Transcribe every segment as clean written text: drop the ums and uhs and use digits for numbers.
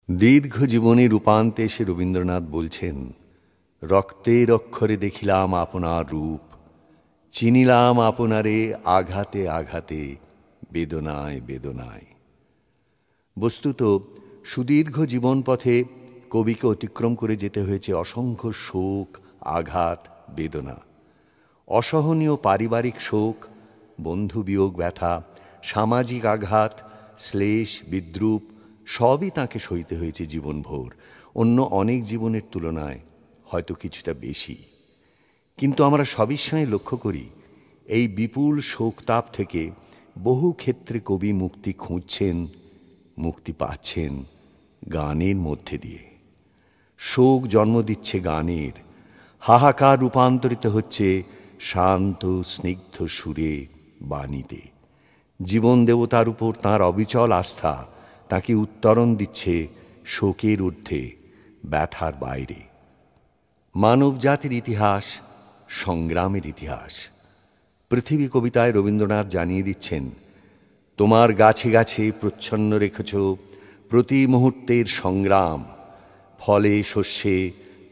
দীর্ঘ জীবনের রূপান্তে এসে রবীন্দ্রনাথ বলছেন, রক্তের অক্ষরে দেখিলাম আপনার রূপ, চিনিলাম আপনারে আঘাতে আঘাতে, বেদনায় বেদনায়। বস্তুত সুদীর্ঘ জীবন পথে কবিকে অতিক্রম করে যেতে হয়েছে অসংখ্য শোক, আঘাত, বেদনা। অসহনীয় পারিবারিক শোক, বন্ধু বিয়োগ ব্যথা, সামাজিক আঘাত, শ্লেষ, বিদ্রূপ সবই তাঁকে সইতে হয়েছে জীবনভর, অন্য অনেক জীবনের তুলনায় হয়তো কিছুটা বেশি। কিন্তু আমরা সবিস্ময়ে লক্ষ্য করি, এই বিপুল শোকতাপ থেকে বহু ক্ষেত্রে কবি মুক্তি খুঁজছেন, মুক্তি পাচ্ছেন গানের মধ্যে দিয়ে। শোক জন্ম দিচ্ছে গানের, হাহাকার রূপান্তরিত হচ্ছে শান্ত স্নিগ্ধ সুরে, বাণীতে। জীবন দেবতার উপর তাঁর অবিচল আস্থা তাকে উত্তরণ দিচ্ছে শোকের ঊর্ধ্বে, ব্যথার বাইরে। মানব জাতির ইতিহাস সংগ্রামের ইতিহাস। পৃথিবী কবিতায় রবীন্দ্রনাথ জানিয়ে দিচ্ছেন, তোমার গাছে গাছে প্রচ্ছন্ন রেখেছ প্রতি মুহূর্তের সংগ্রাম, ফলে শস্যে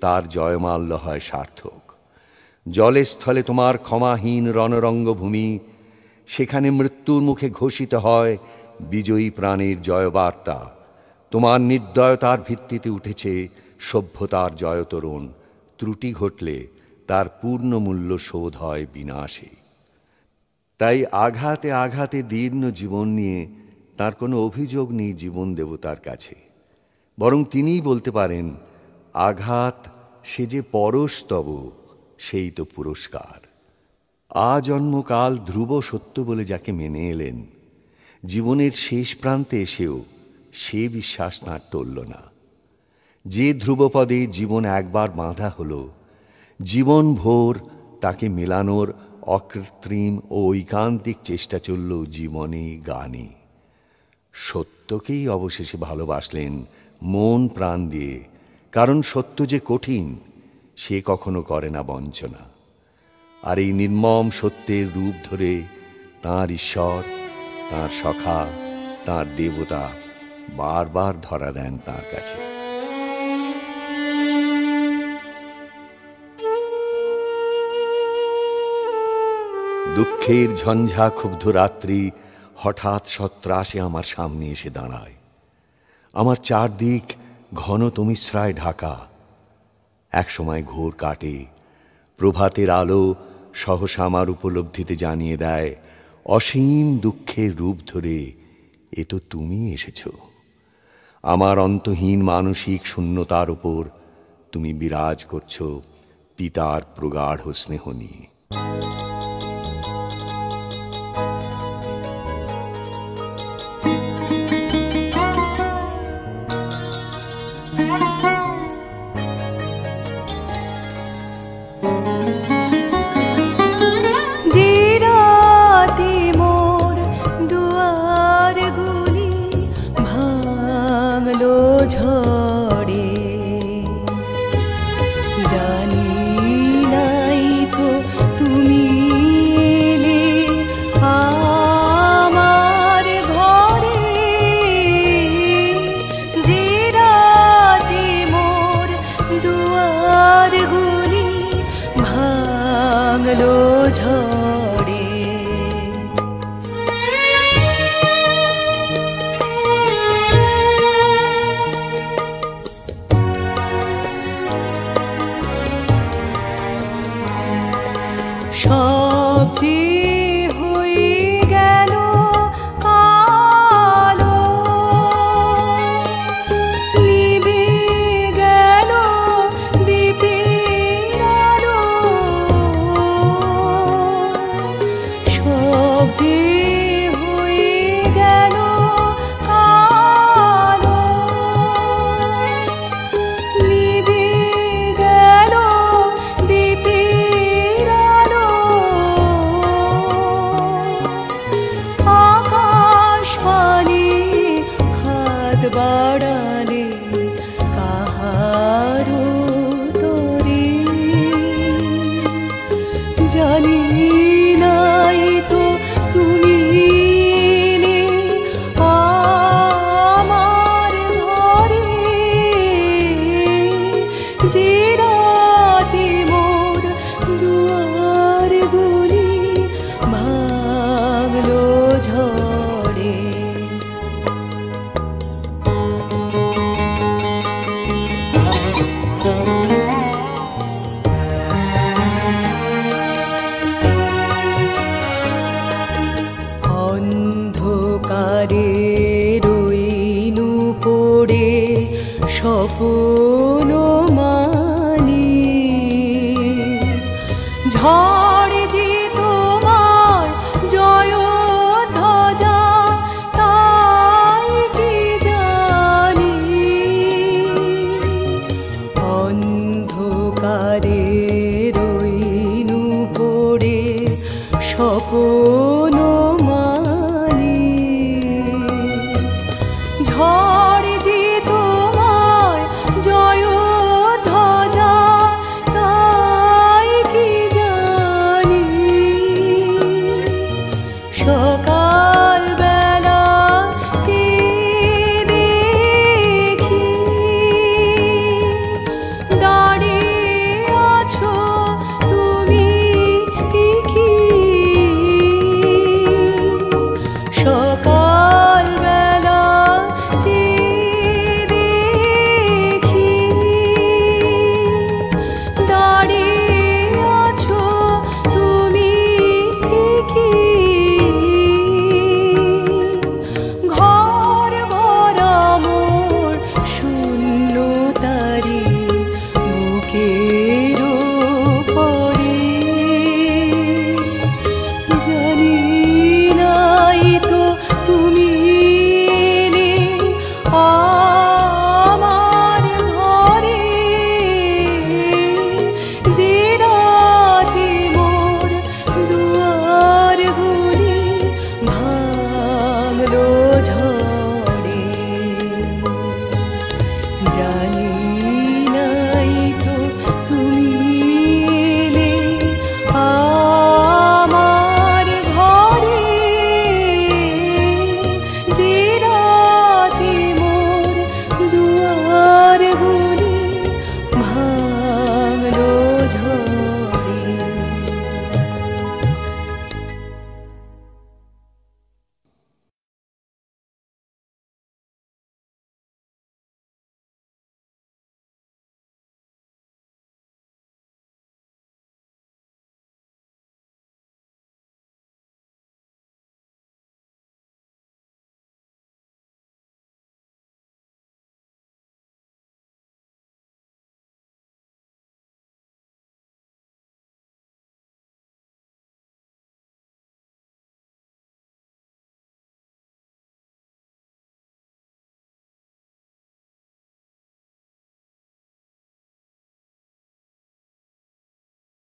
তার জয়মাল্য হয় সার্থক। জলে স্থলে তোমার ক্ষমাহীন রণরঙ্গভূমি, সেখানে মৃত্যুর মুখে ঘোষিত হয় বিজয়ী প্রাণের জয়বার্তা। তোমার নির্দয়তার ভিত্তিতে উঠেছে সভ্যতার জয়তরণ, ত্রুটি ঘটলে তার পূর্ণ মূল্য শোধ হয় বিনাশে। তাই আঘাতে আঘাতে দীর্ণ জীবন নিয়ে তার কোনো অভিযোগ নেই জীবন দেবতার কাছে, বরং তিনিই বলতে পারেন, আঘাত সে যে পরশতব, সেই তো পুরস্কার। আজন্মকাল ধ্রুব সত্য বলে যাকে মেনে এলেন, জীবনের শেষ প্রান্তে এসেও সে বিশ্বাস তাঁর টলল না। যে ধ্রুবপদে জীবন একবার বাঁধা হলো, জীবন ভোর তাকে মেলানোর অকৃত্রিম ও ঐকান্তিক চেষ্টা চলল জীবনে, গানে। সত্যকেই অবশেষে ভালোবাসলেন মন প্রাণ দিয়ে, কারণ সত্য যে কঠিন, সে কখনো করে না বঞ্চনা। আর এই নির্মম সত্যের রূপ ধরে তাঁর ঈশ্বর, তাঁর সখা, তাঁর দেবতা বারবার ধরা দেন তাঁর কাছে। দুঃখের ঝঞ্ঝা ক্ষুব্ধ রাত্রি হঠাৎ সত্রাসে আমার সামনে এসে দাঁড়ায়। আমার চারদিক ঘন তমিশ্রায় ঢাকা। একসময় ঘোর কাটে, প্রভাতের আলো সহসা আমার উপলব্ধিতে জানিয়ে দেয়, অসীম দুঃখের রূপ ধরে এ তো তুমি এসেছ। আমার অন্তহীন মানসিক শূন্যতার উপর তুমি বিরাজ করছ পিতার প্রগাঢ় স্নেহ নিয়ে। আমার ঘরে ভরে স্বপ্ন মানি ঝড় যে তোমার জয় ধ্বজা তাই কি জানি অন্ধকারে রইনু পড়ে স্বপ্ন মানি ঝড় যে তোমার জয় ধ্বজা তাই কি জানি সকাল বেলা চেয়ে দেখি দাঁড়িয়ে আছো তুমি কি সকাল বেলা চেয়ে দেখি দাঁড়িয়ে আছো তুমি কি ঘর ভরা মোর শূন্য তারি বুকের পরে জানি নাই তো তুমি এলে আমার ঘরে যে রাতে মোর দুয়ার গুলি ভাঙলো ঝড়ে জানি